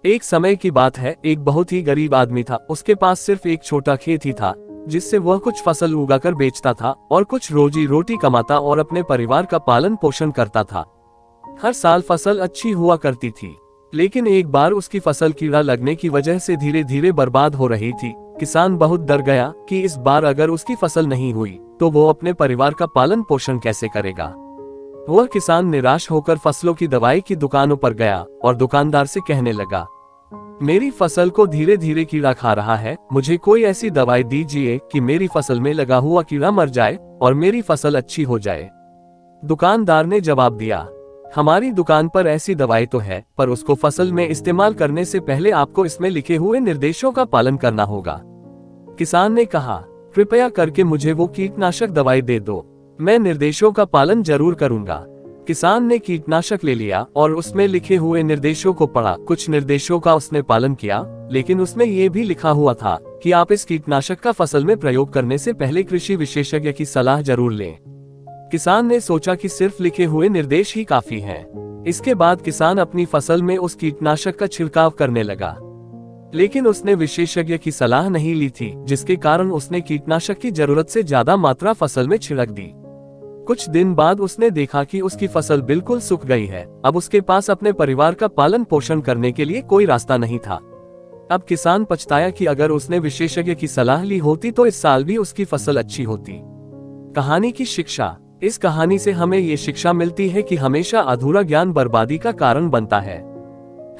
एक समय की बात है, एक बहुत ही गरीब आदमी था। उसके पास सिर्फ एक छोटा खेत ही था, जिससे वह कुछ फसल उगाकर बेचता था और कुछ रोजी रोटी कमाता और अपने परिवार का पालन पोषण करता था। हर साल फसल अच्छी हुआ करती थी, लेकिन एक बार उसकी फसल कीड़ा लगने की वजह से धीरे धीरे बर्बाद हो रही थी। किसान बहुत डर गया कि इस बार अगर उसकी फसल नहीं हुई तो वो अपने परिवार का पालन पोषण कैसे करेगा। वह किसान निराश होकर फसलों की दवाई की दुकानों पर गया और दुकानदार से कहने लगा, मेरी फसल को धीरे धीरे कीड़ा खा रहा है, मुझे कोई ऐसी दवाई दीजिए कि मेरी फसल में लगा हुआ कीड़ा मर जाए और मेरी फसल अच्छी हो जाए। दुकानदार ने जवाब दिया, हमारी दुकान पर ऐसी दवाई तो है, पर उसको फसल में इस्तेमाल करने से पहले आपको इसमें लिखे हुए निर्देशों का पालन करना होगा। किसान ने कहा, कृपया करके मुझे वो कीटनाशक दवाई दे दो, मैं निर्देशों का पालन जरूर करूंगा। किसान ने कीटनाशक ले लिया और उसमें लिखे हुए निर्देशों को पढ़ा। कुछ निर्देशों का उसने पालन किया, लेकिन उसमें यह भी लिखा हुआ था कि आप इस कीटनाशक का फसल में प्रयोग करने से पहले कृषि विशेषज्ञ की सलाह जरूर लें। किसान ने सोचा कि सिर्फ लिखे हुए निर्देश ही काफी हैं। इसके बाद किसान अपनी फसल में उस कीटनाशक का छिड़काव करने लगा, लेकिन उसने विशेषज्ञ की सलाह नहीं ली थी, जिसके कारण उसने कीटनाशक की जरूरत से ज्यादा मात्रा फसल में छिड़क दी। कुछ दिन बाद उसने देखा कि उसकी फसल बिल्कुल सूख गई है। अब उसके पास अपने परिवार का पालन पोषण करने के लिए कोई रास्ता नहीं था। अब किसान पछताया कि अगर उसने विशेषज्ञ की सलाह ली होती तो इस साल भी उसकी फसल अच्छी होती। कहानी की शिक्षा। इस कहानी से हमें ये शिक्षा मिलती है कि हमेशा अधूरा ज्ञान बर्बादी का कारण बनता है।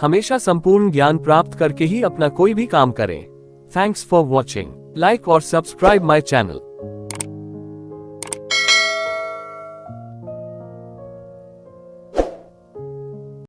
हमेशा संपूर्ण ज्ञान प्राप्त करके ही अपना कोई भी काम करें। Thanks for watching. लाइक और सब्सक्राइब माई चैनल।